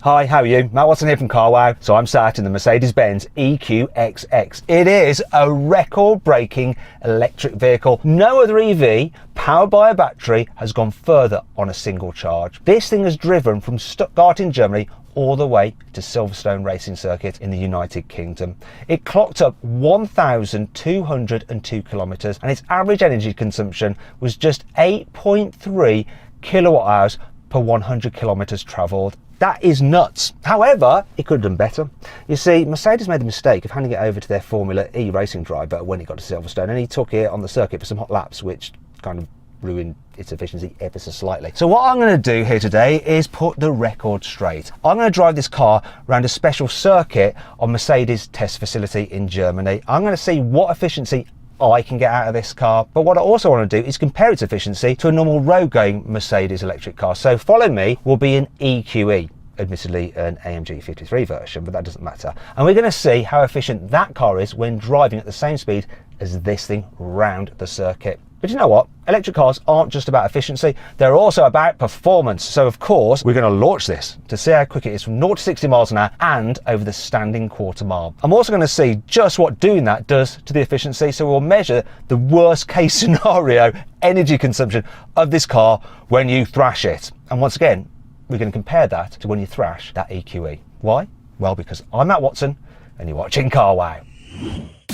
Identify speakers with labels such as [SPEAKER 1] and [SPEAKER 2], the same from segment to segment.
[SPEAKER 1] Hi, how are you? Matt Watson here from CarWow. So I'm sat in the Mercedes-Benz EQXX. It is a record-breaking electric vehicle. No other EV powered by a battery has gone further on a single charge. This thing has driven from Stuttgart in Germany all the way to Silverstone Racing Circuit in the United Kingdom. It clocked up 1,202 kilometres and its average energy consumption was just 8.3 kilowatt hours per 100 kilometres travelled. That is nuts. However, it could have done better. You see, Mercedes made the mistake of handing it over to their Formula E racing driver when it got to Silverstone, and he took it on the circuit for some hot laps, which kind of ruined its efficiency ever so slightly. So what I'm going to do here today is put the record straight. I'm going to drive this car around a special circuit on Mercedes test facility in Germany. I'm going to see what efficiency I can get out of this car, but what I also want to do is compare its efficiency to a normal road-going Mercedes electric car. So follow me, will be an EQE, admittedly an AMG 53 version, but that doesn't matter. And we're going to see how efficient that car is when driving at the same speed as this thing round the circuit. But you know what? Electric cars aren't just about efficiency, they're also about performance. So of course, we're going to launch this to see how quick it is from 0 to 60 miles an hour and over the standing quarter mile. I'm also going to see just what doing that does to the efficiency. So we'll measure the worst case scenario energy consumption of this car when you thrash it. And once again, we're going to compare that to when you thrash that EQE. Why? Well, because I'm Matt Watson and you're watching CarWow.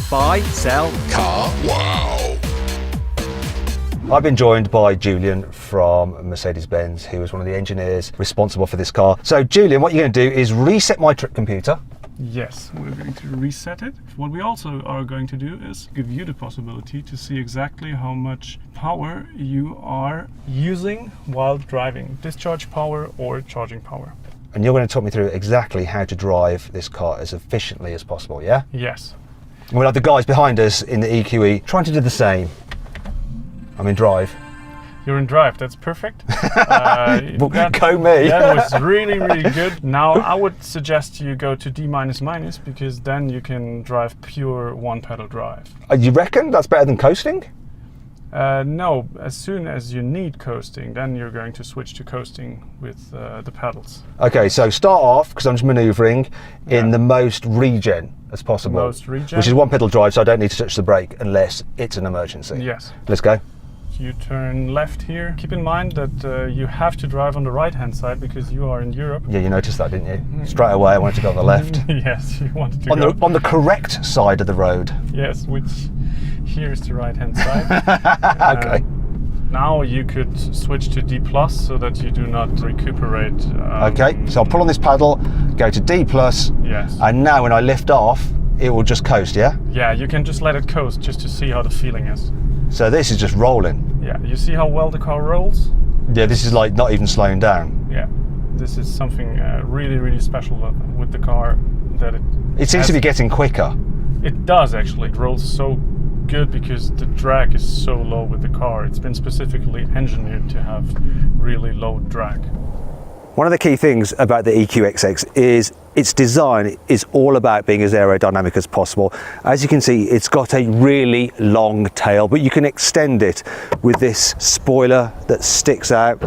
[SPEAKER 1] Buy, sell, CarWow. I've been joined by Julian from Mercedes-Benz, who is one of the engineers responsible for this car. So Julian, what you're going to do is reset my trip computer.
[SPEAKER 2] Yes, we're going to reset it. What we also are going to do is give you the possibility to see exactly how much power you are using while driving. Discharge power or charging power.
[SPEAKER 1] And you're going to talk me through exactly how to drive this car as efficiently as possible, yeah?
[SPEAKER 2] Yes.
[SPEAKER 1] And we'll have the guys behind us in the EQE trying to do the same. I'm in drive.
[SPEAKER 2] You're in drive, that's perfect.
[SPEAKER 1] Go me.
[SPEAKER 2] That was really, really good. Now I would suggest you go to D-, because then you can drive pure one-pedal drive.
[SPEAKER 1] You reckon that's better than coasting?
[SPEAKER 2] No, as soon as you need coasting, then you're going to switch to coasting with the pedals.
[SPEAKER 1] Okay, so start off, because I'm just manoeuvring, in the most regen as possible.
[SPEAKER 2] Most regen.
[SPEAKER 1] Which is one pedal drive, so I don't need to touch the brake unless it's an emergency.
[SPEAKER 2] Yes.
[SPEAKER 1] Let's go.
[SPEAKER 2] You turn left here. Keep in mind that you have to drive on the right-hand side because you are in Europe.
[SPEAKER 1] Yeah, you noticed that, didn't you? Straight away I wanted to go on the left.
[SPEAKER 2] Yes, you wanted to go.
[SPEAKER 1] On the correct side of the road.
[SPEAKER 2] Yes, which here is the right-hand side.
[SPEAKER 1] Okay.
[SPEAKER 2] Now you could switch to D+, so that you do not recuperate.
[SPEAKER 1] Okay, so I'll pull on this paddle, go to D+.
[SPEAKER 2] Yes.
[SPEAKER 1] And now when I lift off, it will just coast, yeah?
[SPEAKER 2] Yeah, you can just let it coast just to see how the feeling is.
[SPEAKER 1] So this is just rolling.
[SPEAKER 2] Yeah, you see how well the car rolls?
[SPEAKER 1] Yeah, this is like not even slowing down.
[SPEAKER 2] Yeah, this is something really, really special with the car. That
[SPEAKER 1] it seems to be getting quicker.
[SPEAKER 2] It does actually. It rolls so good because the drag is so low with the car. It's been specifically engineered to have really low drag.
[SPEAKER 1] One of the key things about the EQXX is its design is all about being as aerodynamic as possible. As you can see, it's got a really long tail, but you can extend it with this spoiler that sticks out.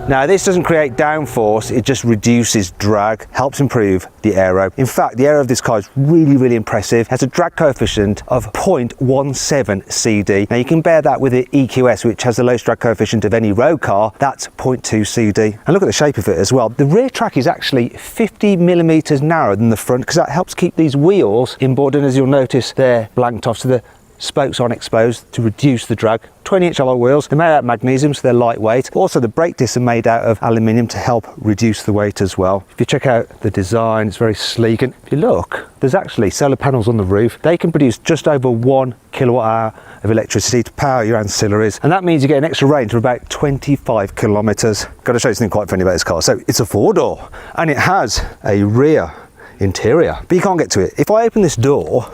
[SPEAKER 1] Now, this doesn't create downforce, it just reduces drag, helps improve the aero. In fact, the aero of this car is really, really impressive. It has a drag coefficient of 0.17 CD. Now, you can compare that with the EQS, which has the lowest drag coefficient of any road car. That's 0.2 CD. And look at the shape of it as well. The rear track is actually 50 millimeters narrower than the front because that helps keep these wheels inboard, and as you'll notice they're blanked off so the spokes aren't exposed to reduce the drag. 20-inch alloy wheels, they're made out of magnesium so they're lightweight. Also the brake discs are made out of aluminium to help reduce the weight as well. If you check out the design, it's very sleek, and if you look, there's actually solar panels on the roof. They can produce just over 1 kilowatt hour of electricity to power your ancillaries, and that means you get an extra range of about 25 kilometers. Got to show you something quite funny about this car. So it's a 4-door and it has a rear interior, but you can't get to it. If I open this door,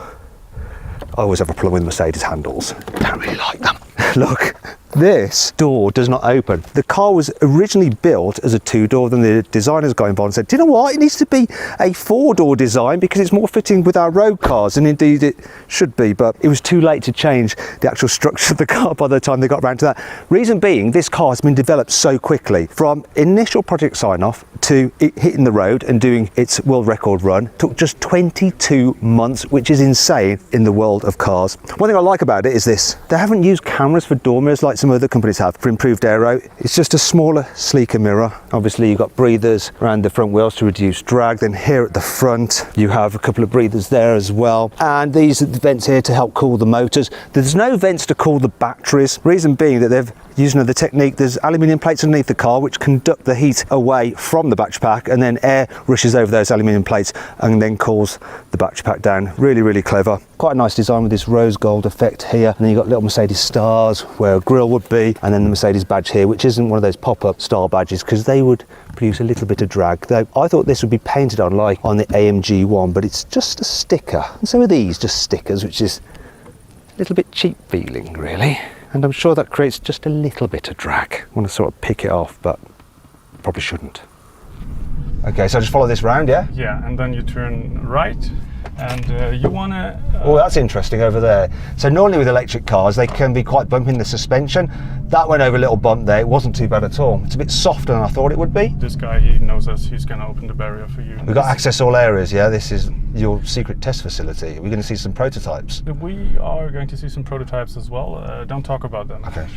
[SPEAKER 1] I always have a problem with Mercedes handles. Don't really like them. Look, This door does not open. The car was originally built as a 2-door, then the designers got involved and said, do you know what, it needs to be a 4-door design because it's more fitting with our road cars, and indeed it should be, but it was too late to change the actual structure of the car by the time they got around to that. Reason being, this car has been developed so quickly. From initial project sign-off to it hitting the road and doing its world record run took just 22 months, which is insane in the world of cars. One thing I like about it is this: they haven't used cameras for door mirrors like some other companies have for improved aero. It's just a smaller, sleeker mirror. Obviously you've got breathers around the front wheels to reduce drag. Then here at the front you have a couple of breathers there as well, and these are the vents here to help cool the motors. There's no vents to cool the batteries, reason being that they've used another technique. There's aluminium plates underneath the car which conduct the heat away from the battery pack, and then air rushes over those aluminium plates and then cools the battery pack down. Really, really clever. Quite a nice design with this rose gold effect here, and then you've got little Mercedes stars where a grille would be, and then the Mercedes badge here, which isn't one of those pop-up star badges because they would produce a little bit of drag. Though I thought this would be painted on like on the AMG one, but it's just a sticker, and so are these just stickers, which is a little bit cheap feeling really, and I'm sure that creates just a little bit of drag. I want to sort of pick it off, but probably shouldn't. Okay, so just follow this round, yeah?
[SPEAKER 2] Yeah, and then you turn right, and you want to...
[SPEAKER 1] Oh, that's interesting over there. So normally with electric cars, they can be quite bumpy in the suspension. That went over a little bump there. It wasn't too bad at all. It's a bit softer than I thought it would be.
[SPEAKER 2] This guy, he knows us. He's going to open the barrier for you.
[SPEAKER 1] We've got access all areas, yeah? This is your secret test facility. We're going to see some prototypes.
[SPEAKER 2] We are going to see some prototypes as well. Don't talk about them.
[SPEAKER 1] Okay.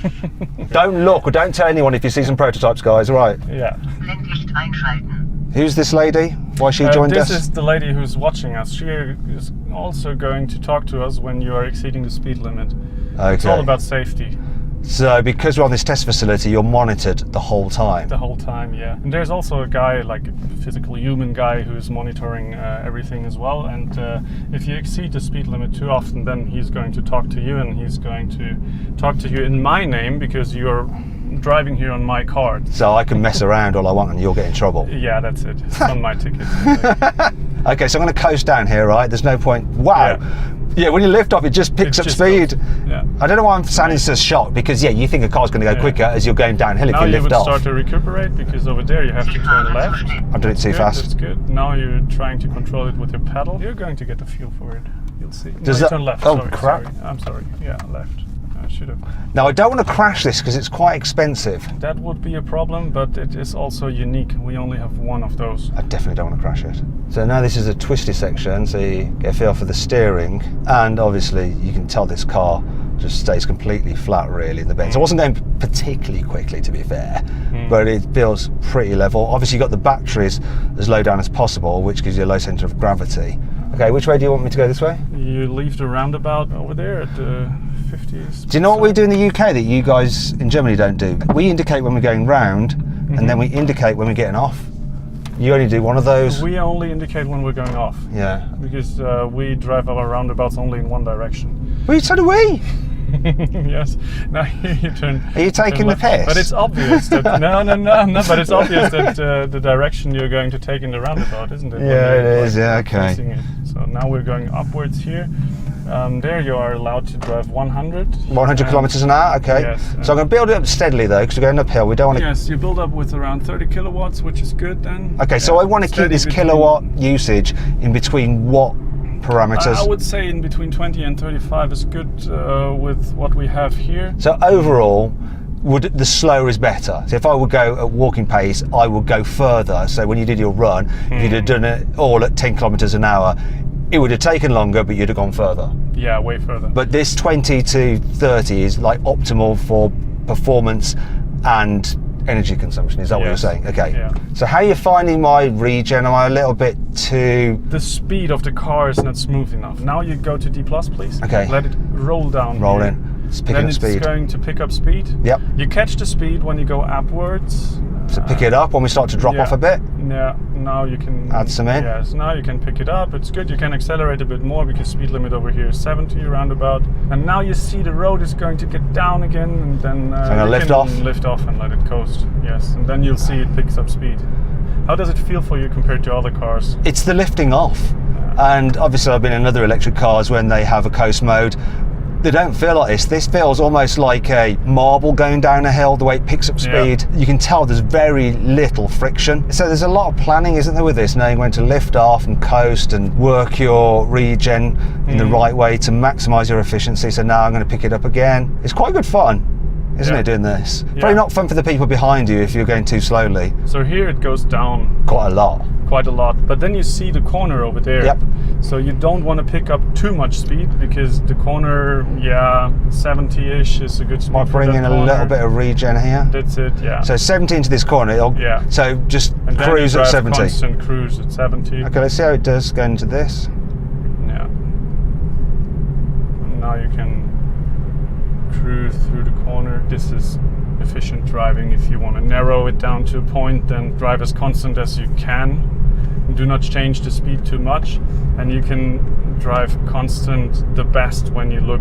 [SPEAKER 1] Don't look or don't tell anyone if you see some prototypes, guys, all right?
[SPEAKER 2] Yeah.
[SPEAKER 3] Blendlicht einschalten.
[SPEAKER 1] Who's this lady? Why she joined us?
[SPEAKER 2] This is the lady who's watching us. She is also going to talk to us when you are exceeding the speed limit.
[SPEAKER 1] Okay.
[SPEAKER 2] It's all about safety.
[SPEAKER 1] So because we're on this test facility, you're monitored the whole time?
[SPEAKER 2] The whole time, yeah. And there's also a guy, like a physical human guy, who's monitoring everything as well. And if you exceed the speed limit too often, then he's going to talk to you, and he's going to talk to you in my name because you're driving here on my card.
[SPEAKER 1] So I can mess around all I want and you'll get in trouble?
[SPEAKER 2] Yeah, that's it. It's on my ticket.
[SPEAKER 1] Okay, so I'm going to coast down here, right? There's no point. Wow. Yeah, when you lift off, it just picks up speed.
[SPEAKER 2] Yeah.
[SPEAKER 1] I don't know why I'm sounding so shocked, because yeah, you think a car's going to go quicker as you're going downhill if
[SPEAKER 2] now
[SPEAKER 1] you lift
[SPEAKER 2] would
[SPEAKER 1] off.
[SPEAKER 2] start to recuperate, because over there you have to turn left.
[SPEAKER 1] I'm doing it too fast.
[SPEAKER 2] That's good. Now you're trying to control it with your pedal. You're going to get the feel for it. You'll see.
[SPEAKER 1] Does
[SPEAKER 2] no,
[SPEAKER 1] that?
[SPEAKER 2] Turn left.
[SPEAKER 1] Oh
[SPEAKER 2] sorry,
[SPEAKER 1] crap!
[SPEAKER 2] Sorry. I'm sorry. Yeah, left. I should have.
[SPEAKER 1] Now I don't want to crash this because it's quite expensive.
[SPEAKER 2] That would be a problem, but it is also unique. We only have one of those.
[SPEAKER 1] I definitely don't want to crash it. So now this is a twisty section, so you get a feel for the steering, and obviously you can tell this car just stays completely flat really in the bends. I wasn't going particularly quickly, to be fair, but it feels pretty level. Obviously you've got the batteries as low down as possible, which gives you a low centre of gravity. Okay, which way do you want me to go? This way?
[SPEAKER 2] You leave the roundabout over there at the 50s.
[SPEAKER 1] Do you know what we do in the UK that you guys in Germany don't do? We indicate when we're going round, and then we indicate when we're getting off. You only do one of those?
[SPEAKER 2] We only indicate when we're going off.
[SPEAKER 1] Yeah.
[SPEAKER 2] Because we drive our roundabouts only in one direction.
[SPEAKER 1] Well, so do we.
[SPEAKER 2] Yes. Now you turn.
[SPEAKER 1] Are you taking the piss?
[SPEAKER 2] But it's obvious that no. But it's obvious that the direction you're going to take in the roundabout, isn't it?
[SPEAKER 1] Yeah, it is. Yeah, okay.
[SPEAKER 2] It. So now we're going upwards here. There you are allowed to drive 100.
[SPEAKER 1] 100 kilometers an hour. Okay.
[SPEAKER 2] Yes,
[SPEAKER 1] so I'm going to build it up steadily though, because we're going uphill. We don't want to.
[SPEAKER 2] Yes, you build up with around 30 kilowatts, which is good then.
[SPEAKER 1] Okay, so I want to keep this kilowatt usage in between what parameters?
[SPEAKER 2] I would say in between 20 and 35 is good with what we have here.
[SPEAKER 1] So overall, the slower is better. So if I would go at walking pace, I would go further. So when you did your run, if you'd have done it all at 10 kilometers an hour, it would have taken longer, but you'd have gone further.
[SPEAKER 2] Yeah, way further.
[SPEAKER 1] But this 20 to 30 is like optimal for performance and energy consumption. Is that what you're saying? Okay.
[SPEAKER 2] Yeah.
[SPEAKER 1] So how are you finding my regen? Am I a little bit too...
[SPEAKER 2] The speed of the car is not smooth enough. Now you go to D+, please.
[SPEAKER 1] Okay.
[SPEAKER 2] Let it roll down.
[SPEAKER 1] Roll
[SPEAKER 2] here.
[SPEAKER 1] in. It's picking
[SPEAKER 2] then
[SPEAKER 1] up speed.
[SPEAKER 2] It's going to pick up speed.
[SPEAKER 1] Yep.
[SPEAKER 2] You catch the speed when you go upwards.
[SPEAKER 1] So pick it up when we start to drop off a bit.
[SPEAKER 2] Yeah. Now you can
[SPEAKER 1] add some in.
[SPEAKER 2] Yes. Now you can pick it up. It's good. You can accelerate a bit more because speed limit over here is 70 roundabout. And now you see the road is going to get down again, and then
[SPEAKER 1] so I'm gonna lift off.
[SPEAKER 2] Lift off and let it coast. Yes. And then you'll see it picks up speed. How does it feel for you compared to other cars?
[SPEAKER 1] It's the lifting off. And obviously I've been in other electric cars when they have a coast mode. They don't feel like this. This feels almost like a marble going down a hill, the way it picks up speed. You can tell there's very little friction. So there's a lot of planning, isn't there, with this, knowing when to lift off and coast and work your regen in the right way to maximise your efficiency. So now I'm going to pick it up again. It's quite good fun, isn't it, doing this? Probably not fun for the people behind you if you're going too slowly.
[SPEAKER 2] So here it goes down
[SPEAKER 1] quite a lot.
[SPEAKER 2] But then you see the corner over there. So you don't want to pick up too much speed, because the corner, 70-ish is a good speed.
[SPEAKER 1] Might bring in a little bit of regen here.
[SPEAKER 2] That's it,
[SPEAKER 1] So 70 into this corner, so just
[SPEAKER 2] and
[SPEAKER 1] cruise
[SPEAKER 2] then
[SPEAKER 1] at 70.
[SPEAKER 2] Constant cruise at 70.
[SPEAKER 1] Okay, let's see how it does going into this.
[SPEAKER 2] Yeah. And now you can cruise through the corner. This is efficient driving. If you want to narrow it down to a point, then drive as constant as you can. Do not change the speed too much, and you can drive constant the best when you look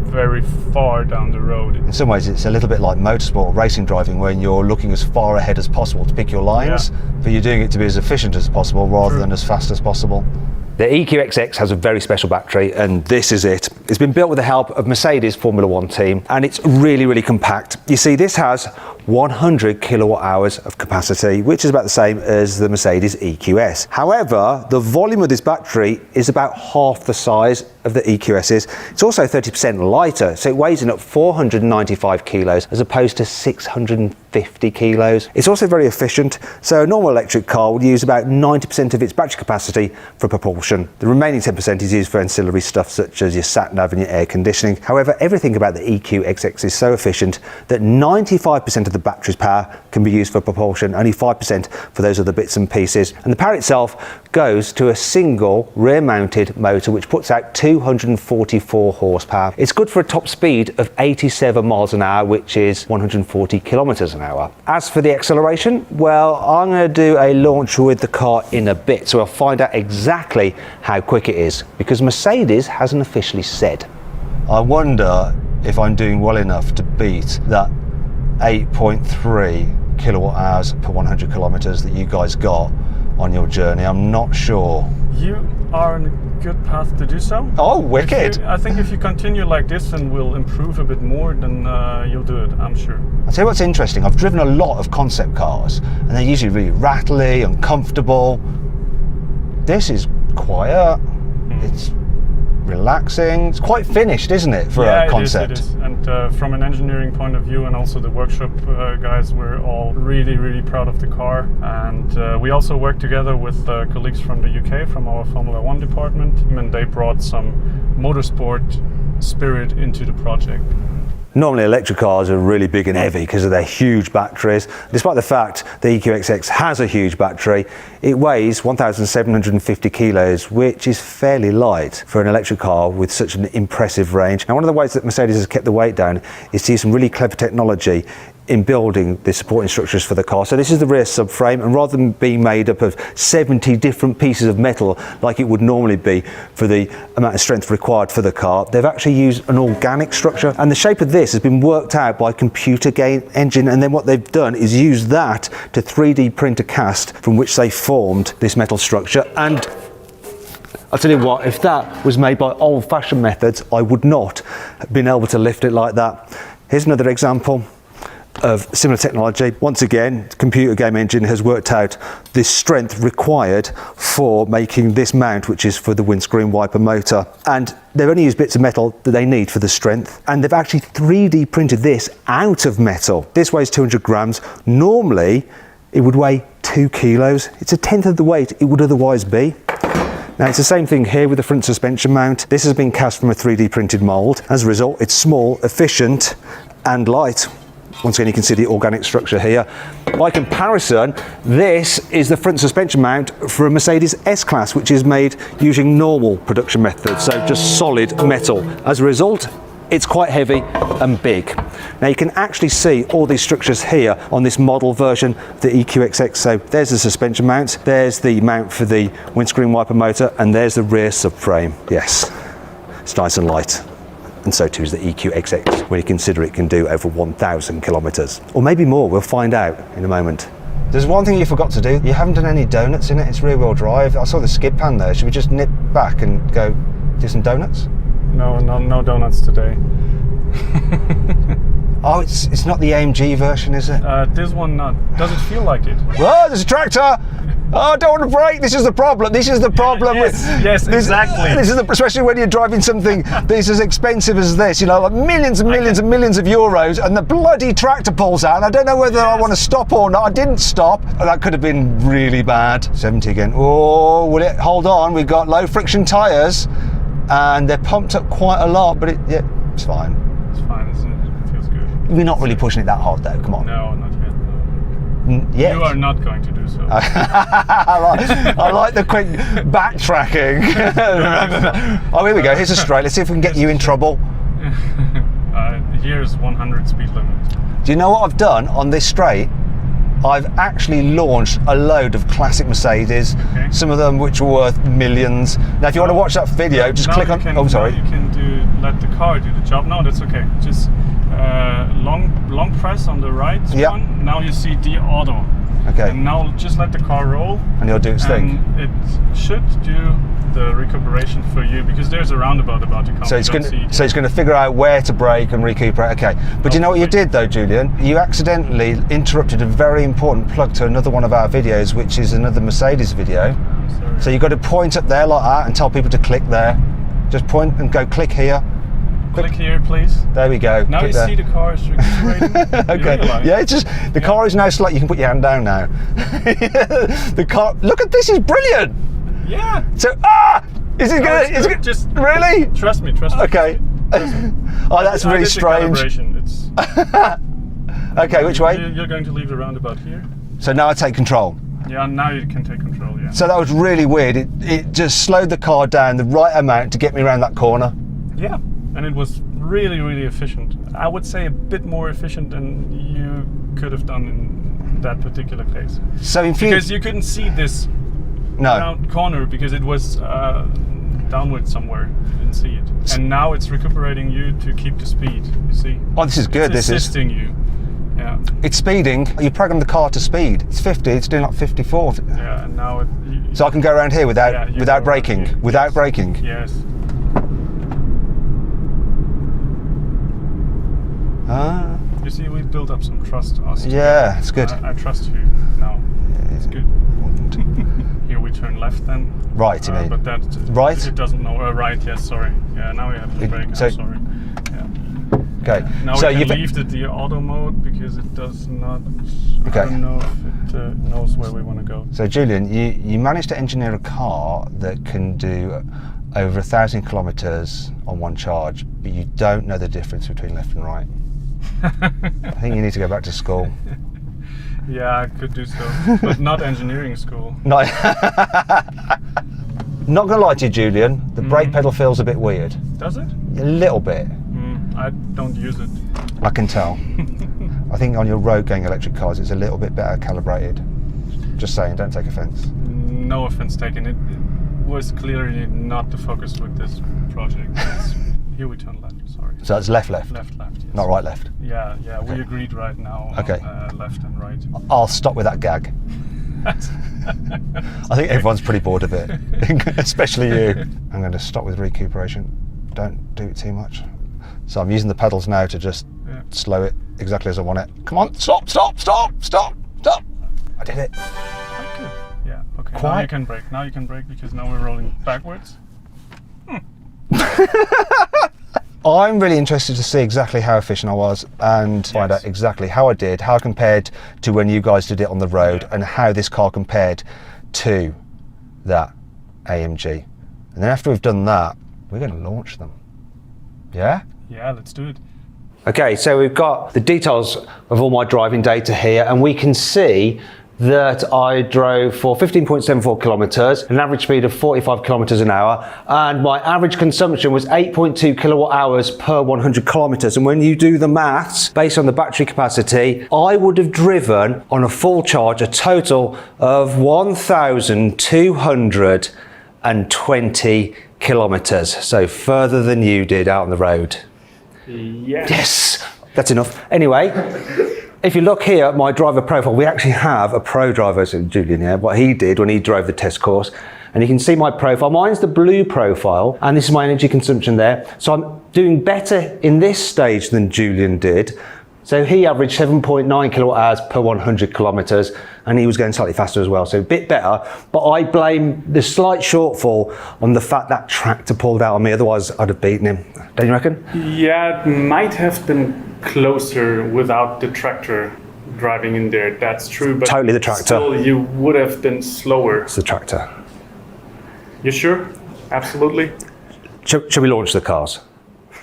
[SPEAKER 2] very far down the road.
[SPEAKER 1] In some ways it's a little bit like motorsport racing driving, when you're looking as far ahead as possible to pick your lines, but you're doing it to be as efficient as possible rather than as fast as possible. The EQXX has a very special battery, and this is it. It's been built with the help of Mercedes Formula One team, and it's really, really compact. You see, this has 100 kilowatt hours of capacity, which is about the same as the Mercedes EQS. However, the volume of this battery is about half the size of the EQS's. It's also 30% lighter, so it weighs in at 495 kilos as opposed to 650 kilos. It's also very efficient, so a normal electric car will use about 90% of its battery capacity for propulsion. The remaining 10% is used for ancillary stuff such as your sat-nav and your air conditioning. However, everything about the EQXX is so efficient that 95% of the battery's power can be used for propulsion, only 5% for those other bits and pieces. And the power itself goes to a single rear-mounted motor which puts out 244 horsepower. It's good for a top speed of 87 miles an hour, which is 140 kilometers an hour. As for the acceleration, well, I'm going to do a launch with the car in a bit, so I'll find out exactly how quick it is, because Mercedes hasn't officially said. I wonder if I'm doing well enough to beat that 8.3 kilowatt hours per 100 kilometers that you guys got on your journey. I'm not sure.
[SPEAKER 2] You are on a good path to do so.
[SPEAKER 1] Oh, wicked.
[SPEAKER 2] I think if you continue like this and will improve a bit more, then you'll do it, I'm sure.
[SPEAKER 1] I'll tell you what's interesting. I've driven a lot of concept cars, and they're usually really rattly, uncomfortable. This is quiet. It's relaxing. It's quite finished, isn't it, for a concept?
[SPEAKER 2] It is. And from an engineering point of view, and also the workshop guys, we're all really, really proud of the car. And we also work together with colleagues from the UK, from our Formula One department, and they brought some motorsport spirit into the project.
[SPEAKER 1] Normally electric cars are really big and heavy because of their huge batteries. Despite the fact the EQXX has a huge battery, it weighs 1,750 kilos, which is fairly light for an electric car with such an impressive range. Now, one of the ways that Mercedes has kept the weight down is to use some really clever technology in building the supporting structures for the car. So this is the rear subframe, and rather than being made up of 70 different pieces of metal like it would normally be for the amount of strength required for the car, they've actually used an organic structure, and the shape of this has been worked out by a computer game engine, and then what they've done is use that to 3D print a cast from which they formed this metal structure. And I'll tell you what, if that was made by old-fashioned methods, I would not have been able to lift it like that. Here's another example of similar technology. Once again, the computer game engine has worked out this strength required for making this mount, which is for the windscreen wiper motor. And they've only used bits of metal that they need for the strength. And they've actually 3D printed this out of metal. This weighs 200 grams. Normally, it would weigh 2 kilos. It's a tenth of the weight it would otherwise be. Now, it's the same thing here with the front suspension mount. This has been cast from a 3D printed mold. As a result, it's small, efficient, and light. Once again, you can see the organic structure here. By comparison, this is the front suspension mount for a Mercedes S-Class, which is made using normal production methods, so just solid metal. As a result, it's quite heavy and big. Now, you can actually see all these structures here on this model version of the EQXX. So there's the suspension mount, there's the mount for the windscreen wiper motor, and there's the rear subframe. Yes, it's nice and light. And so too is the EQXX, when you consider it can do over 1,000 kilometers. Or maybe more, we'll find out in a moment. There's one thing you forgot to do. You haven't done any donuts in it. It's rear wheel drive. I saw the skid pan there. Should we just nip back and go do some donuts?
[SPEAKER 2] No donuts today.
[SPEAKER 1] Oh, it's not the AMG version, is it?
[SPEAKER 2] This one not. Does it feel like it?
[SPEAKER 1] Whoa, there's a tractor! Oh, I don't want to brake. This is the problem. This is the problem.
[SPEAKER 2] Yes, exactly.
[SPEAKER 1] This is especially when you're driving something that's as expensive as this. You know, like millions and millions and millions of euros, and the bloody tractor pulls out. And I don't know whether I want to stop or not. I didn't stop. That could have been really bad. 70 again. Oh, will it? Hold on. We've got low friction tyres, and they're pumped up quite a lot. But it's fine.
[SPEAKER 2] It's fine, isn't it? It feels good.
[SPEAKER 1] We're not really pushing it that hard, though. Come on.
[SPEAKER 2] No, not yet.
[SPEAKER 1] Yes.
[SPEAKER 2] You are not going to do so.
[SPEAKER 1] I like the quick backtracking. Oh, here we go. Here's a straight. Let's see if we can get you in trouble.
[SPEAKER 2] Here's 100 speed limit.
[SPEAKER 1] Do you know what I've done on this straight? I've actually launched a load of classic Mercedes, some of them which were worth millions. Now, if you want to watch that video, just click on. Oh, sorry.
[SPEAKER 2] You can let the car do the job. No, that's okay. Just long press on the right one. Now you see the auto.
[SPEAKER 1] Okay.
[SPEAKER 2] And now just let the car roll.
[SPEAKER 1] And it'll do its thing.
[SPEAKER 2] It should do the recuperation for you because there's a roundabout about to come.
[SPEAKER 1] So it's going to figure out where to brake and recuperate. Okay. But do you know what you did though, Julian? You accidentally interrupted a very important plug to another one of our videos, which is another Mercedes video.
[SPEAKER 2] Sorry.
[SPEAKER 1] So you've got to point up there like that and tell people to click there. Just point and go click here.
[SPEAKER 2] Click here, please.
[SPEAKER 1] There we go.
[SPEAKER 2] Now you see the car is recuperating.
[SPEAKER 1] Okay. Yeah, it's just the car is now like you can put your hand down now. The car. Look at this. Is brilliant.
[SPEAKER 2] Yeah.
[SPEAKER 1] So is it gonna? Is it
[SPEAKER 2] just
[SPEAKER 1] really?
[SPEAKER 2] Trust me.
[SPEAKER 1] Okay. Oh, that's really strange.
[SPEAKER 2] It's
[SPEAKER 1] Okay, which way?
[SPEAKER 2] You're going to leave the roundabout here.
[SPEAKER 1] So now I take control.
[SPEAKER 2] Yeah, now you can take control. Yeah.
[SPEAKER 1] So that was really weird. It just slowed the car down the right amount to get me around that corner.
[SPEAKER 2] Yeah. And it was really, really efficient. I would say a bit more efficient than you could have done in that particular case.
[SPEAKER 1] So in
[SPEAKER 2] because you couldn't see this round corner because it was downward somewhere. You didn't see it. And now it's recuperating you to keep the speed. You see?
[SPEAKER 1] Oh, this is good.
[SPEAKER 2] It's assisting you. Yeah.
[SPEAKER 1] It's speeding. You program the car to speed. It's 50. It's doing like 54.
[SPEAKER 2] Yeah. And now
[SPEAKER 1] so I can go around here without braking. Without braking.
[SPEAKER 2] Yes. You see, we've built up some trust.
[SPEAKER 1] Yeah, it's good.
[SPEAKER 2] I trust you now. It's good. Here we turn left then.
[SPEAKER 1] Right, you mean?
[SPEAKER 2] But that
[SPEAKER 1] right?
[SPEAKER 2] It doesn't know. Right, yes, sorry. Yeah, now we have to brake.
[SPEAKER 1] So,
[SPEAKER 2] sorry. Yeah.
[SPEAKER 1] Okay.
[SPEAKER 2] Now we can leave the auto mode because it does not.
[SPEAKER 1] Okay.
[SPEAKER 2] I don't know if it knows where we want to go.
[SPEAKER 1] So Julian, you managed to engineer a car that can do over 1,000 kilometers on one charge, but you don't know the difference between left and right. I think you need to go back to school.
[SPEAKER 2] Yeah, I could do so, but not engineering school.
[SPEAKER 1] No. Not gonna lie to you, Julian, the brake pedal feels a bit weird.
[SPEAKER 2] Does it?
[SPEAKER 1] A little bit.
[SPEAKER 2] I don't use it.
[SPEAKER 1] I can tell. I think on your road going electric cars it's a little bit better calibrated. Just saying, don't take offence.
[SPEAKER 2] No offence taken. It was clearly not the focus with this project. Here we turn left, sorry.
[SPEAKER 1] So that's left.
[SPEAKER 2] Left, yes.
[SPEAKER 1] Not right, left.
[SPEAKER 2] Yeah,
[SPEAKER 1] Okay.
[SPEAKER 2] we agreed right now
[SPEAKER 1] okay.
[SPEAKER 2] On, left and right.
[SPEAKER 1] I'll stop with that gag. I think everyone's pretty bored of it, especially you. I'm going to stop with recuperation. Don't do it too much. So I'm using the pedals now to just slow it exactly as I want it. Come on, stop. I did it.
[SPEAKER 2] Quite good. Yeah, okay.
[SPEAKER 1] Quite.
[SPEAKER 2] Now you can brake because now we're rolling backwards.
[SPEAKER 1] I'm really interested to see exactly how efficient I was and find out exactly how I did, how I compared to when you guys did it on the road, and how this car compared to that AMG. And then after we've done that, we're going to launch them. Yeah?
[SPEAKER 2] Yeah, let's do it.
[SPEAKER 1] Okay, so we've got the details of all my driving data here, and we can see that I drove for 15.74 kilometers, an average speed of 45 kilometers an hour, and my average consumption was 8.2 kilowatt hours per 100 kilometers. And when you do the maths based on the battery capacity, I would have driven on a full charge a total of 1,220 kilometers. So further than you did out on the road.
[SPEAKER 2] Yes.
[SPEAKER 1] Yes, that's enough. Anyway, If you look here at my driver profile, we actually have a pro driver, so Julian here, what he did when he drove the test course. And you can see my profile. Mine's the blue profile, and this is my energy consumption there. So I'm doing better in this stage than Julian did. So he averaged 7.9 kilowatt hours per 100 kilometers, and he was going slightly faster as well, so a bit better. But I blame the slight shortfall on the fact that tractor pulled out on me, otherwise I'd have beaten him. Don't you reckon?
[SPEAKER 2] Yeah, it might have been closer without the tractor driving in there, that's true. But
[SPEAKER 1] totally the tractor.
[SPEAKER 2] Still, you would have been slower.
[SPEAKER 1] It's the tractor.
[SPEAKER 2] You sure? Absolutely.
[SPEAKER 1] Should we launch the cars?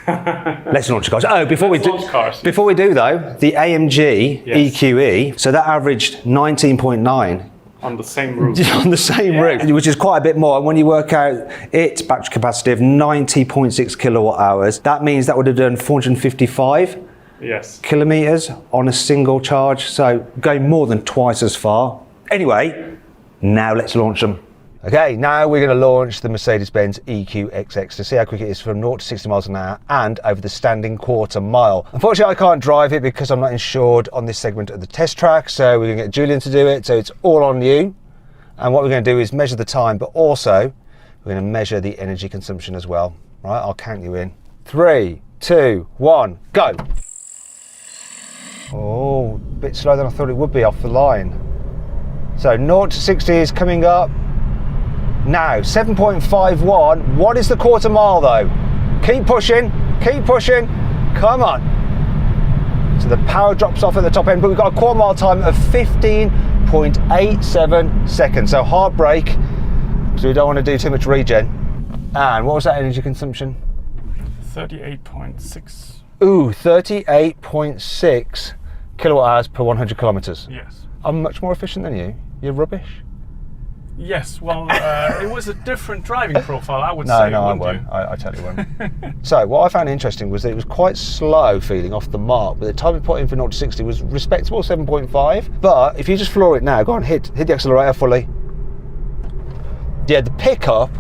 [SPEAKER 1] Let's launch the cars. Oh, before we do though, the AMG EQE, so that averaged 19.9
[SPEAKER 2] on the same route.
[SPEAKER 1] On the same route, which is quite a bit more. And when you work out its battery capacity of 90.6 kilowatt hours, that means that would have done 455 kilometers on a single charge. So going more than twice as far. Anyway, now let's launch them. Okay, now we're going to launch the Mercedes-Benz EQXX to see how quick it is from 0 to 60 miles an hour and over the standing quarter mile. Unfortunately, I can't drive it because I'm not insured on this segment of the test track, so we're going to get Julian to do it, so it's all on you. And what we're going to do is measure the time, but also we're going to measure the energy consumption as well. Right, I'll count you in. 3, 2, 1, go. Oh, a bit slower than I thought it would be off the line. So 0 to 60 is coming up. Now, 7.51. What is the quarter mile though? Keep pushing, come on. So the power drops off at the top end, but we've got a quarter mile time of 15.87 seconds. So hard brake, because we don't want to do too much regen. And what was that energy consumption?
[SPEAKER 2] 38.6.
[SPEAKER 1] Ooh, 38.6 kilowatt hours per 100 kilometers.
[SPEAKER 2] Yes.
[SPEAKER 1] I'm much more efficient than you. You're rubbish.
[SPEAKER 2] Yes, well, it was a different driving profile, I would say.
[SPEAKER 1] No, I won't. I totally won't. So what I found interesting was that it was quite slow feeling off the mark, but the time we put in for 0 to 60 was respectable, 7.5. But if you just floor it now, go on, hit the accelerator fully. Yeah, the pickup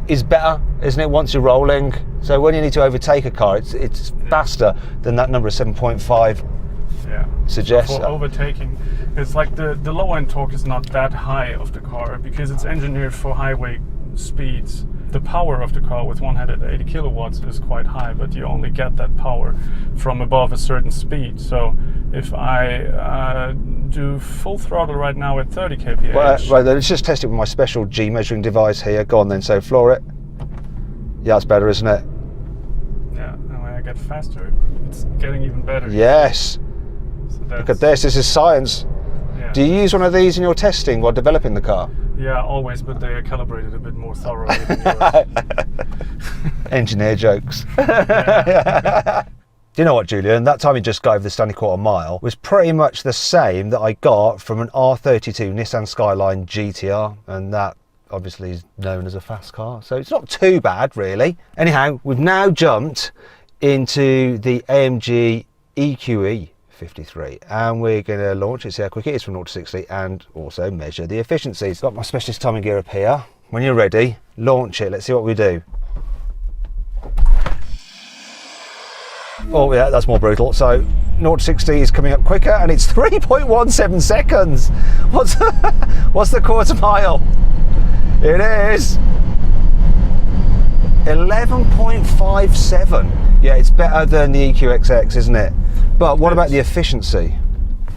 [SPEAKER 1] is better, isn't it, once you're rolling? So when you need to overtake a car, it's faster than that number of 7.5 suggests.
[SPEAKER 2] So for overtaking, it's like the low end torque is not that high of the car because it's engineered for highway speeds. The power of the car with 180 kilowatts is quite high, but you only get that power from above a certain speed. So if I do full throttle right now at 30 kph.
[SPEAKER 1] Well, let's just test it with my special G measuring device here. Go on then, so floor it. Yeah, that's better, isn't it?
[SPEAKER 2] Yeah, and when I get faster, it's getting even better.
[SPEAKER 1] Yes.
[SPEAKER 2] So
[SPEAKER 1] look at this is science.
[SPEAKER 2] Yeah.
[SPEAKER 1] Do you use one of these in your testing while developing the car?
[SPEAKER 2] Yeah, always, but they are calibrated a bit more thoroughly than yours.
[SPEAKER 1] Engineer jokes. Do you know what, Julian? That time you just got over the standing quarter mile was pretty much the same that I got from an R32 Nissan Skyline GTR, and that obviously is known as a fast car, so it's not too bad really. Anyhow, we've now jumped into the AMG EQE 53 and we're going to launch it, see how quick it is from 0 to 60 and also measure the efficiencies. Got my specialist timing gear up here. When you're ready, launch it. Let's see what we do. Oh yeah, that's more brutal. So 0 to 60 is coming up quicker and it's 3.17 seconds. What's the quarter mile? It is 11.57. Yeah, it's better than the EQXX, isn't it? But what about the efficiency?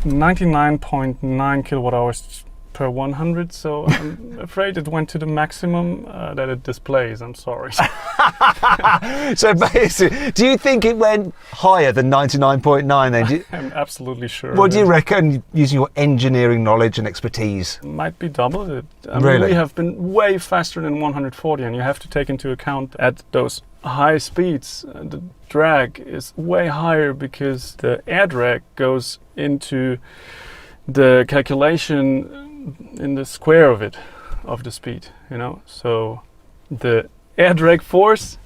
[SPEAKER 2] 99.9 kilowatt hours per 100, so I'm afraid it went to the maximum that it displays. I'm sorry.
[SPEAKER 1] So basically, do you think it went higher than 99.9 then?
[SPEAKER 2] I'm absolutely sure.
[SPEAKER 1] What do you reckon, using your engineering knowledge and expertise?
[SPEAKER 2] Might be double it. I
[SPEAKER 1] really?
[SPEAKER 2] mean, we have been way faster than 140, and you have to take into account at those high speeds, the drag is way higher because the air drag goes into the calculation in the square of it, of the speed, you know. So the air drag force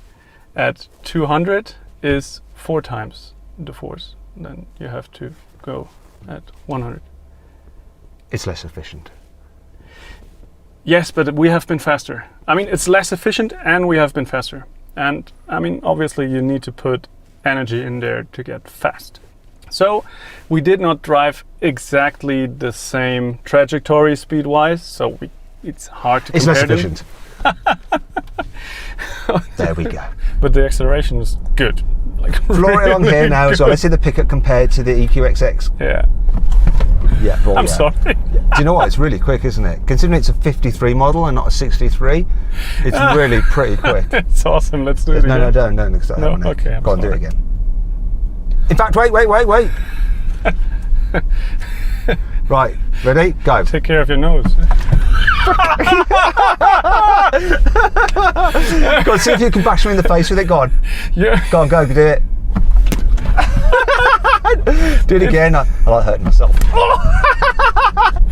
[SPEAKER 2] at 200 is 4 times the force. Then you have to go at 100.
[SPEAKER 1] It's less efficient.
[SPEAKER 2] Yes, but we have been faster. I mean, it's less efficient and we have been faster. And I mean, obviously you need to put energy in there to get fast. So we did not drive exactly the same trajectory speed-wise, so it's hard to
[SPEAKER 1] It's
[SPEAKER 2] compare
[SPEAKER 1] less
[SPEAKER 2] them.
[SPEAKER 1] efficient. There we go.
[SPEAKER 2] But the acceleration is good. Like
[SPEAKER 1] Floor it
[SPEAKER 2] really
[SPEAKER 1] on here now as well.
[SPEAKER 2] good.
[SPEAKER 1] Let's see the pickup compared to the EQXX.
[SPEAKER 2] Yeah.
[SPEAKER 1] Yeah, well,
[SPEAKER 2] I'm
[SPEAKER 1] yeah.
[SPEAKER 2] sorry.
[SPEAKER 1] Do you know what? It's really quick, isn't it? Considering it's a 53 model and not a 63, it's really pretty quick.
[SPEAKER 2] It's awesome. Let's do it again.
[SPEAKER 1] No, don't. Because I
[SPEAKER 2] No,
[SPEAKER 1] don't want to.
[SPEAKER 2] okay, I'm
[SPEAKER 1] Go on, do
[SPEAKER 2] sorry.
[SPEAKER 1] it again. In fact, wait. Right, ready? Go.
[SPEAKER 2] Take care of your nose.
[SPEAKER 1] Go on, see if you can bash me in the face with it. Go on.
[SPEAKER 2] Yeah.
[SPEAKER 1] Go on, do it. Do it again. I like hurting myself.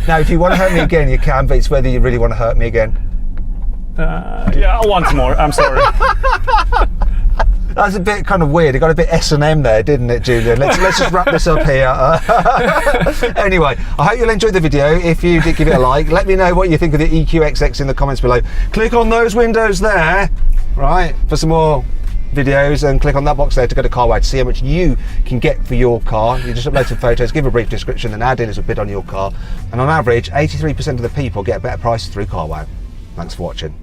[SPEAKER 1] Now, if you want to hurt me again, you can, but it's whether you really want to hurt me again.
[SPEAKER 2] Yeah, once more. I'm sorry.
[SPEAKER 1] That's a bit kind of weird. It got a bit S&M there, didn't it, Julian? Let's just wrap this up here. Anyway, I hope you'll enjoy the video. If you did, give it a like. Let me know what you think of the EQXX in the comments below. Click on those windows there, right, for some more videos, and click on that box there to go to carwow to see how much you can get for your car. You just upload some photos, give a brief description, and our dealers will bid on your car. And on average, 83% of the people get better prices through carwow. Thanks for watching.